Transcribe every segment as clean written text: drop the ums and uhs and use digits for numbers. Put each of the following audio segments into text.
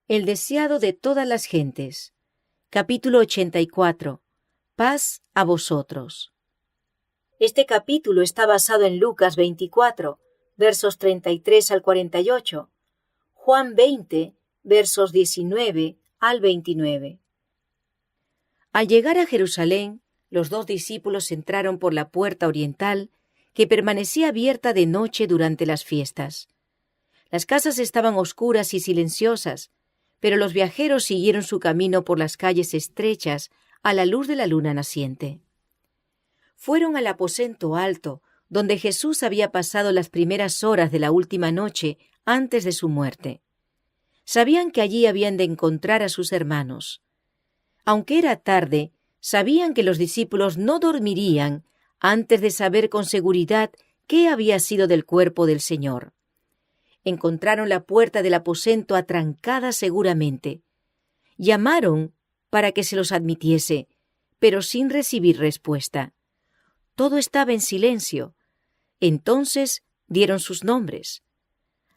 El deseado de todas las gentes. Capítulo 84. Paz a vosotros. Este capítulo está basado en Lucas 24, versos 33 al 48, Juan 20, versos 19 al 29. Al llegar a Jerusalén, los dos discípulos entraron por la puerta oriental, que permanecía abierta de noche durante las fiestas. Las casas estaban oscuras y silenciosas, pero los viajeros siguieron su camino por las calles estrechas a la luz de la luna naciente. Fueron al aposento alto, donde Jesús había pasado las primeras horas de la última noche antes de su muerte. Sabían que allí habían de encontrar a sus hermanos. Aunque era tarde, sabían que los discípulos no dormirían antes de saber con seguridad qué había sido del cuerpo del Señor. Encontraron la puerta del aposento atrancada seguramente. Llamaron para que se los admitiese, pero sin recibir respuesta. Todo estaba en silencio. Entonces dieron sus nombres.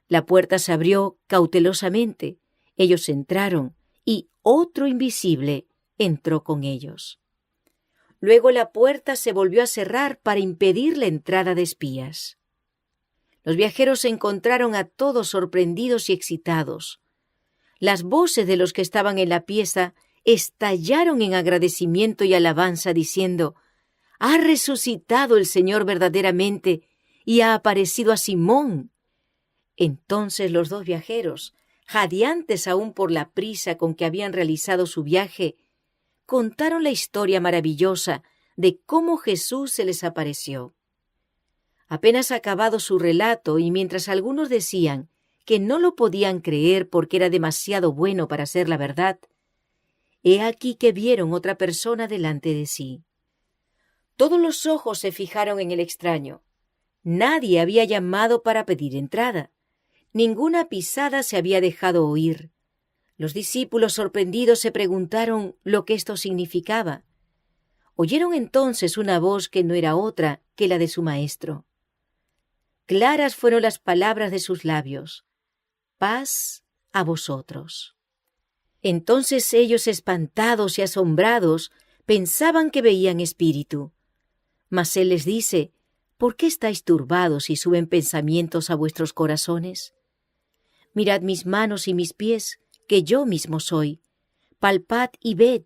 La puerta se abrió cautelosamente. Ellos entraron y otro invisible entró con ellos. Luego la puerta se volvió a cerrar para impedir la entrada de espías. Los viajeros se encontraron a todos sorprendidos y excitados. Las voces de los que estaban en la pieza estallaron en agradecimiento y alabanza, diciendo: «¡Ha resucitado el Señor verdaderamente y ha aparecido a Simón!». Entonces los dos viajeros, jadeantes aún por la prisa con que habían realizado su viaje, contaron la historia maravillosa de cómo Jesús se les apareció. Apenas acabado su relato, y mientras algunos decían que no lo podían creer porque era demasiado bueno para ser la verdad, he aquí que vieron otra persona delante de sí. Todos los ojos se fijaron en el extraño. Nadie había llamado para pedir entrada. Ninguna pisada se había dejado oír. Los discípulos sorprendidos se preguntaron lo que esto significaba. Oyeron entonces una voz que no era otra que la de su maestro. Claras fueron las palabras de sus labios: «Paz a vosotros». Entonces ellos, espantados y asombrados, pensaban que veían espíritu. Mas él les dice: «¿Por qué estáis turbados y suben pensamientos a vuestros corazones? Mirad mis manos y mis pies, que yo mismo soy. Palpad y ved,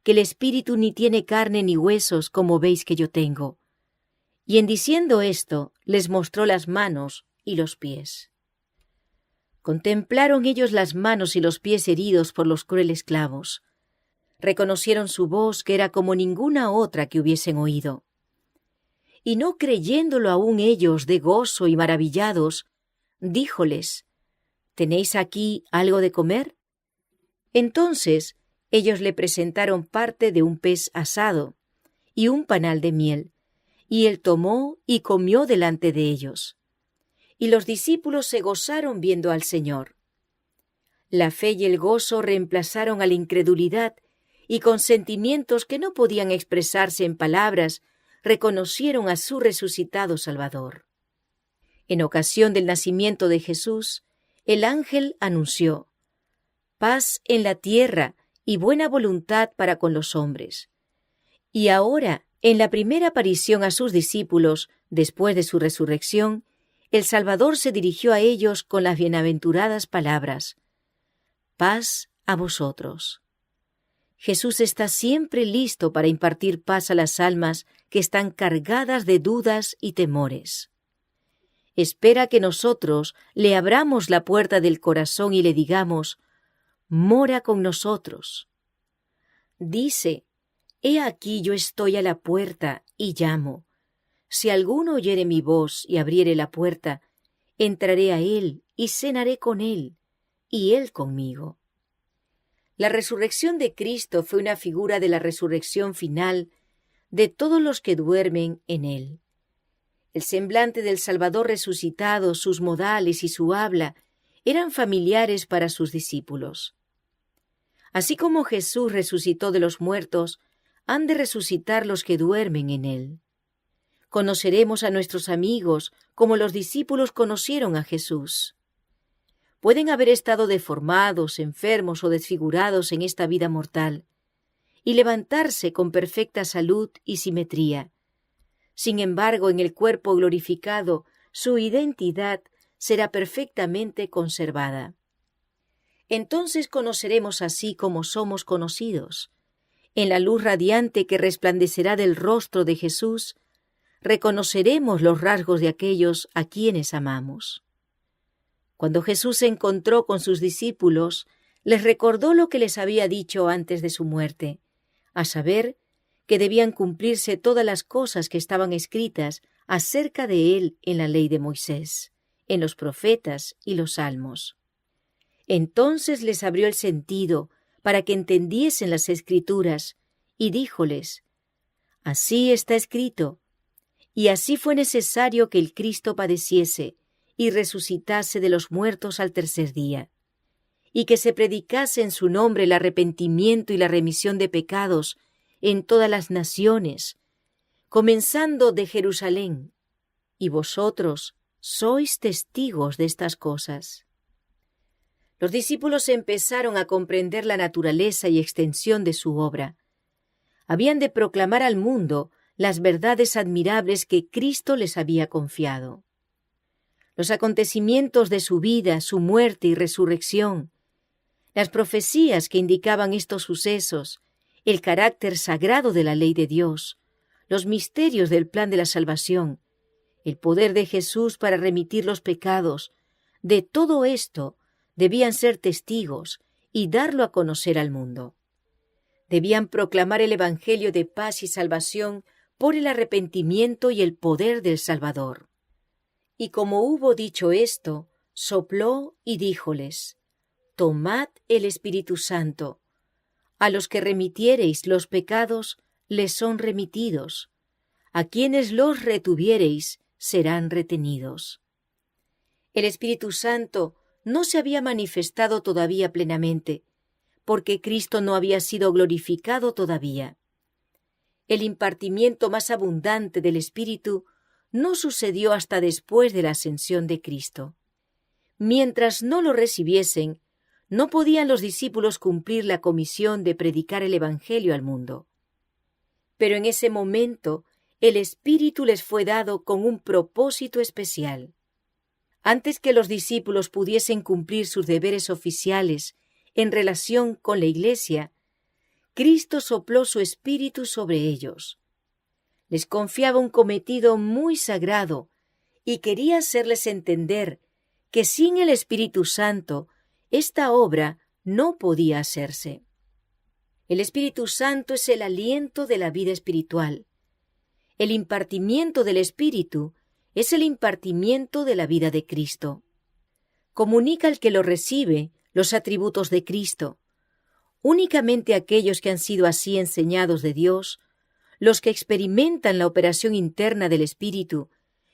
que el espíritu ni tiene carne ni huesos, como veis que yo tengo». Y en diciendo esto, les mostró las manos y los pies. Contemplaron ellos las manos y los pies heridos por los crueles clavos. Reconocieron su voz, que era como ninguna otra que hubiesen oído. Y no creyéndolo aún ellos de gozo y maravillados, díjoles: «¿Tenéis aquí algo de comer?». Entonces ellos le presentaron parte de un pez asado y un panal de miel, y él tomó y comió delante de ellos. Y los discípulos se gozaron viendo al Señor. La fe y el gozo reemplazaron a la incredulidad, y con sentimientos que no podían expresarse en palabras, reconocieron a su resucitado Salvador. En ocasión del nacimiento de Jesús, el ángel anunció: «Paz en la tierra y buena voluntad para con los hombres». Y ahora, en la primera aparición a sus discípulos, después de su resurrección, el Salvador se dirigió a ellos con las bienaventuradas palabras: «Paz a vosotros». Jesús está siempre listo para impartir paz a las almas que están cargadas de dudas y temores. Espera que nosotros le abramos la puerta del corazón y le digamos: «Mora con nosotros». Dice: «He aquí yo estoy a la puerta y llamo. Si alguno oyere mi voz y abriere la puerta, entraré a él y cenaré con él, y él conmigo». La resurrección de Cristo fue una figura de la resurrección final de todos los que duermen en él. El semblante del Salvador resucitado, sus modales y su habla eran familiares para sus discípulos. Así como Jesús resucitó de los muertos, han de resucitar los que duermen en él. Conoceremos a nuestros amigos como los discípulos conocieron a Jesús. Pueden haber estado deformados, enfermos o desfigurados en esta vida mortal y levantarse con perfecta salud y simetría. Sin embargo, en el cuerpo glorificado, su identidad será perfectamente conservada. Entonces conoceremos así como somos conocidos. En la luz radiante que resplandecerá del rostro de Jesús, reconoceremos los rasgos de aquellos a quienes amamos. Cuando Jesús se encontró con sus discípulos, les recordó lo que les había dicho antes de su muerte, a saber, que debían cumplirse todas las cosas que estaban escritas acerca de él en la ley de Moisés, en los profetas y los salmos. Entonces les abrió el sentido para que entendiesen las Escrituras, y díjoles: Así está escrito, y así fue necesario que el Cristo padeciese y resucitase de los muertos al tercer día, y que se predicase en su nombre el arrepentimiento y la remisión de pecados en todas las naciones, comenzando de Jerusalén, y vosotros sois testigos de estas cosas. Los discípulos empezaron a comprender la naturaleza y extensión de su obra. Habían de proclamar al mundo las verdades admirables que Cristo les había confiado. Los acontecimientos de su vida, su muerte y resurrección, las profecías que indicaban estos sucesos, el carácter sagrado de la ley de Dios, los misterios del plan de la salvación, el poder de Jesús para remitir los pecados, de todo esto debían ser testigos y darlo a conocer al mundo. Debían proclamar el Evangelio de paz y salvación por el arrepentimiento y el poder del Salvador. Y como hubo dicho esto, sopló y díjoles: Tomad el Espíritu Santo. A los que remitiereis los pecados, les son remitidos. A quienes los retuviereis, serán retenidos. El Espíritu Santo no se había manifestado todavía plenamente, porque Cristo no había sido glorificado todavía. El impartimiento más abundante del Espíritu no sucedió hasta después de la ascensión de Cristo. Mientras no lo recibiesen, no podían los discípulos cumplir la comisión de predicar el Evangelio al mundo. Pero en ese momento, el Espíritu les fue dado con un propósito especial. Antes que los discípulos pudiesen cumplir sus deberes oficiales en relación con la Iglesia, Cristo sopló su Espíritu sobre ellos. Les confiaba un cometido muy sagrado y quería hacerles entender que sin el Espíritu Santo esta obra no podía hacerse. El Espíritu Santo es el aliento de la vida espiritual. El impartimiento del Espíritu es el impartimiento de la vida de Cristo. Comunica al que lo recibe los atributos de Cristo. Únicamente aquellos que han sido así enseñados de Dios, los que experimentan la operación interna del Espíritu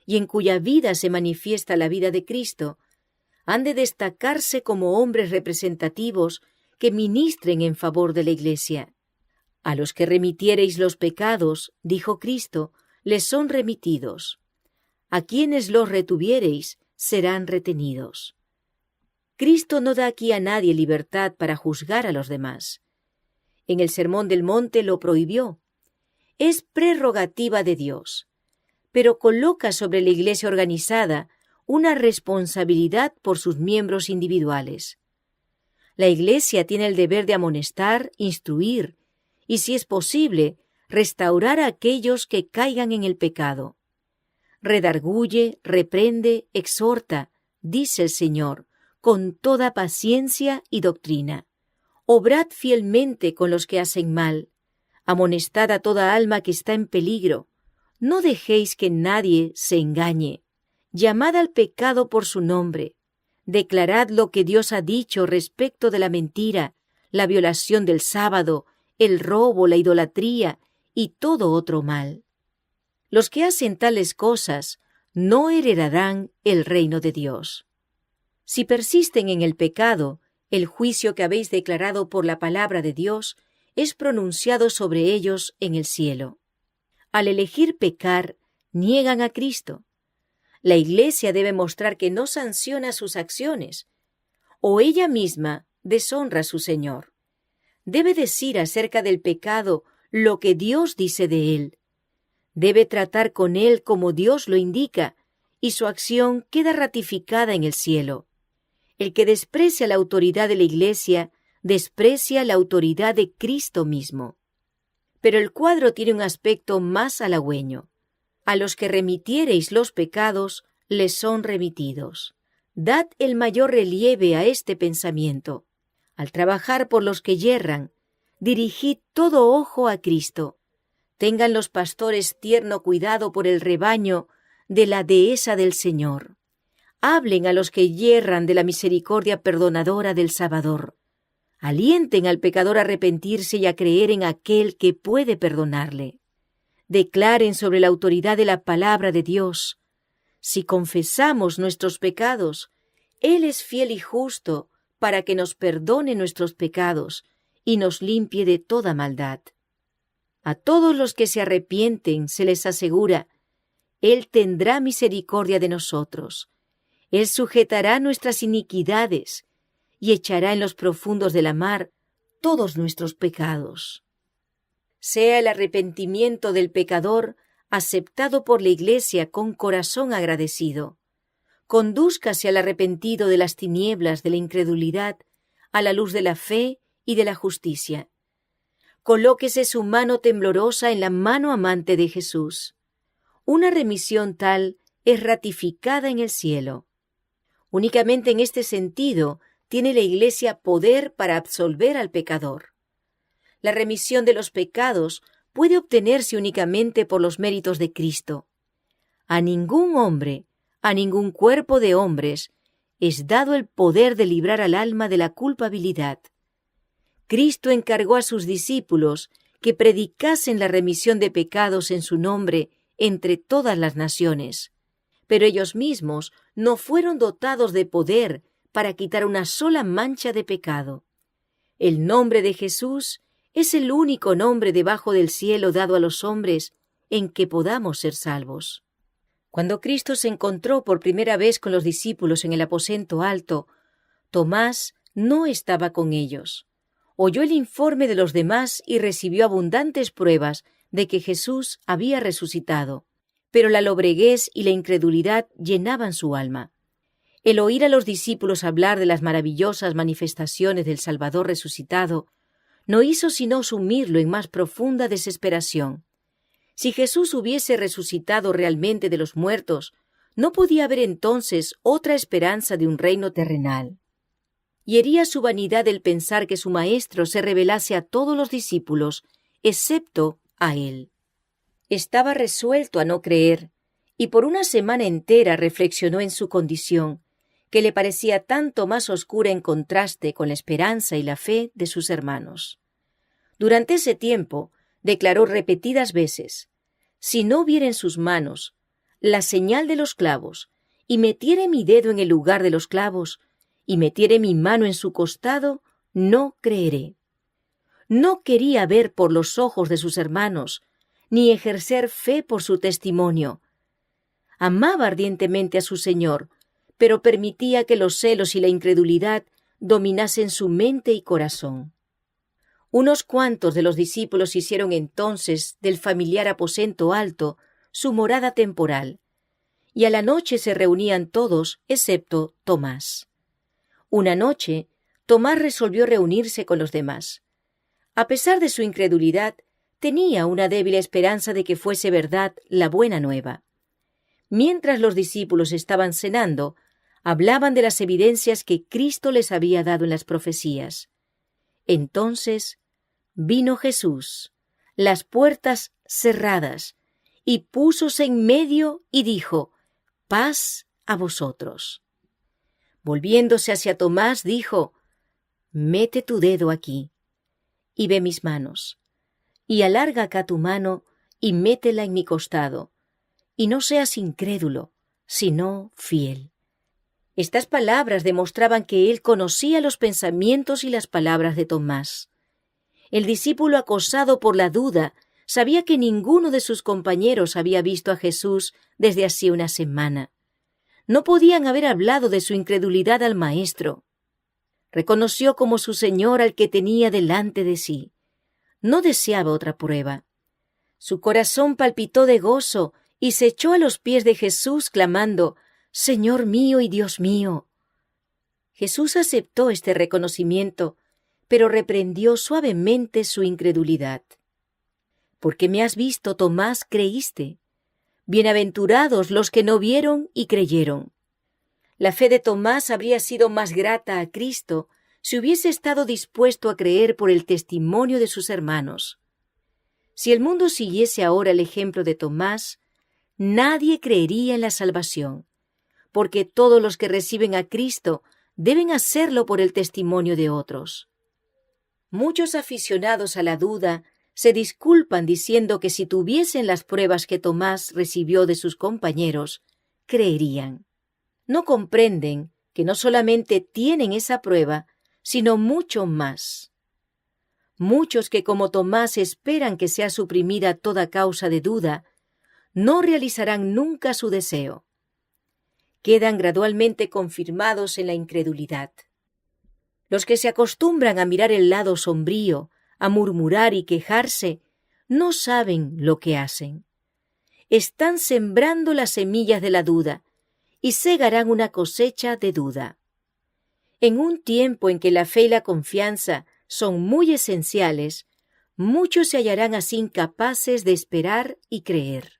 y en cuya vida se manifiesta la vida de Cristo, han de destacarse como hombres representativos que ministren en favor de la Iglesia. A los que remitiereis los pecados, dijo Cristo, les son remitidos. A quienes los retuviereis, serán retenidos. Cristo no da aquí a nadie libertad para juzgar a los demás. En el Sermón del Monte lo prohibió. Es prerrogativa de Dios, pero coloca sobre la Iglesia organizada una responsabilidad por sus miembros individuales. La Iglesia tiene el deber de amonestar, instruir y, si es posible, restaurar a aquellos que caigan en el pecado. Redarguye, reprende, exhorta, dice el Señor, con toda paciencia y doctrina. Obrad fielmente con los que hacen mal. Amonestad a toda alma que está en peligro. No dejéis que nadie se engañe. Llamad al pecado por su nombre. Declarad lo que Dios ha dicho respecto de la mentira, la violación del sábado, el robo, la idolatría y todo otro mal. Los que hacen tales cosas no heredarán el reino de Dios. Si persisten en el pecado, el juicio que habéis declarado por la palabra de Dios es pronunciado sobre ellos en el cielo. Al elegir pecar, niegan a Cristo. La Iglesia debe mostrar que no sanciona sus acciones, o ella misma deshonra a su Señor. Debe decir acerca del pecado lo que Dios dice de él. Debe tratar con él como Dios lo indica, y su acción queda ratificada en el cielo. El que desprecia la autoridad de la Iglesia, desprecia la autoridad de Cristo mismo. Pero el cuadro tiene un aspecto más halagüeño. A los que remitiereis los pecados, les son remitidos. Dad el mayor relieve a este pensamiento. Al trabajar por los que yerran, dirigid todo ojo a Cristo. Tengan los pastores tierno cuidado por el rebaño de la dehesa del Señor. Hablen a los que yerran de la misericordia perdonadora del Salvador. Alienten al pecador a arrepentirse y a creer en aquel que puede perdonarle. Declaren sobre la autoridad de la palabra de Dios. Si confesamos nuestros pecados, Él es fiel y justo para que nos perdone nuestros pecados y nos limpie de toda maldad. A todos los que se arrepienten se les asegura, Él tendrá misericordia de nosotros. Él sujetará nuestras iniquidades y echará en los profundos de la mar todos nuestros pecados. Sea el arrepentimiento del pecador aceptado por la Iglesia con corazón agradecido. Condúzcase al arrepentido de las tinieblas de la incredulidad a la luz de la fe y de la justicia. Colóquese su mano temblorosa en la mano amante de Jesús. Una remisión tal es ratificada en el cielo. Únicamente en este sentido tiene la Iglesia poder para absolver al pecador. La remisión de los pecados puede obtenerse únicamente por los méritos de Cristo. A ningún hombre, a ningún cuerpo de hombres, es dado el poder de librar al alma de la culpabilidad. Cristo encargó a sus discípulos que predicasen la remisión de pecados en su nombre entre todas las naciones, pero ellos mismos no fueron dotados de poder para quitar una sola mancha de pecado. El nombre de Jesús es el único nombre debajo del cielo dado a los hombres en que podamos ser salvos. Cuando Cristo se encontró por primera vez con los discípulos en el aposento alto, Tomás no estaba con ellos. Oyó el informe de los demás y recibió abundantes pruebas de que Jesús había resucitado, pero la lobreguez y la incredulidad llenaban su alma. El oír a los discípulos hablar de las maravillosas manifestaciones del Salvador resucitado no hizo sino sumirlo en más profunda desesperación. Si Jesús hubiese resucitado realmente de los muertos, no podía haber entonces otra esperanza de un reino terrenal. Y hería su vanidad el pensar que su Maestro se revelase a todos los discípulos, excepto a él. Estaba resuelto a no creer, y por una semana entera reflexionó en su condición, que le parecía tanto más oscura en contraste con la esperanza y la fe de sus hermanos. Durante ese tiempo, declaró repetidas veces, «Si no viera en sus manos la señal de los clavos, y metiere mi dedo en el lugar de los clavos, y metiere mi mano en su costado, no creeré». No quería ver por los ojos de sus hermanos, ni ejercer fe por su testimonio. Amaba ardientemente a su Señor, pero permitía que los celos y la incredulidad dominasen su mente y corazón. Unos cuantos de los discípulos hicieron entonces del familiar aposento alto su morada temporal, y a la noche se reunían todos, excepto Tomás. Una noche, Tomás resolvió reunirse con los demás. A pesar de su incredulidad, tenía una débil esperanza de que fuese verdad la buena nueva. Mientras los discípulos estaban cenando, hablaban de las evidencias que Cristo les había dado en las profecías. Entonces vino Jesús, las puertas cerradas, y púsose en medio y dijo, «Paz a vosotros». Volviéndose hacia Tomás, dijo, «Mete tu dedo aquí, y ve mis manos, y alarga acá tu mano, y métela en mi costado, y no seas incrédulo, sino fiel». Estas palabras demostraban que él conocía los pensamientos y las palabras de Tomás. El discípulo acosado por la duda sabía que ninguno de sus compañeros había visto a Jesús desde hacía una semana. No podían haber hablado de su incredulidad al Maestro. Reconoció como su Señor al que tenía delante de sí. No deseaba otra prueba. Su corazón palpitó de gozo y se echó a los pies de Jesús clamando, «Señor mío y Dios mío». Jesús aceptó este reconocimiento, pero reprendió suavemente su incredulidad. «Porque me has visto, Tomás, creíste. Bienaventurados los que no vieron y creyeron». La fe de Tomás habría sido más grata a Cristo si hubiese estado dispuesto a creer por el testimonio de sus hermanos. Si el mundo siguiese ahora el ejemplo de Tomás, nadie creería en la salvación, porque todos los que reciben a Cristo deben hacerlo por el testimonio de otros. Muchos aficionados a la duda se disculpan diciendo que si tuviesen las pruebas que Tomás recibió de sus compañeros, creerían. No comprenden que no solamente tienen esa prueba, sino mucho más. Muchos que como Tomás esperan que sea suprimida toda causa de duda, no realizarán nunca su deseo. Quedan gradualmente confirmados en la incredulidad. Los que se acostumbran a mirar el lado sombrío, a murmurar y quejarse, no saben lo que hacen. Están sembrando las semillas de la duda y segarán una cosecha de duda. En un tiempo en que la fe y la confianza son muy esenciales, muchos se hallarán así incapaces de esperar y creer.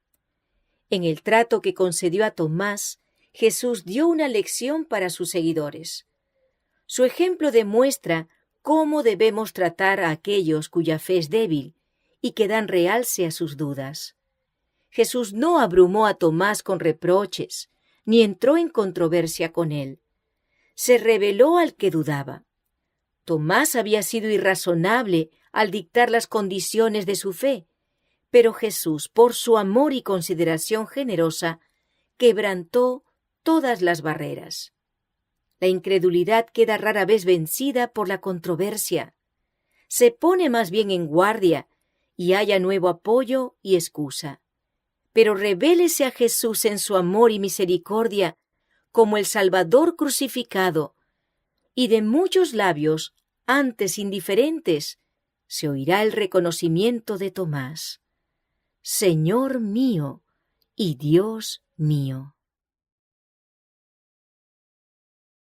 En el trato que concedió a Tomás, Jesús dio una lección para sus seguidores. Su ejemplo demuestra cómo debemos tratar a aquellos cuya fe es débil y que dan realce a sus dudas. Jesús no abrumó a Tomás con reproches, ni entró en controversia con él. Se reveló al que dudaba. Tomás había sido irrazonable al dictar las condiciones de su fe, pero Jesús, por su amor y consideración generosa, quebrantó todas las barreras. La incredulidad queda rara vez vencida por la controversia. Se pone más bien en guardia y halla nuevo apoyo y excusa. Pero revélese a Jesús en su amor y misericordia como el Salvador crucificado, y de muchos labios, antes indiferentes, se oirá el reconocimiento de Tomás. Señor mío y Dios mío.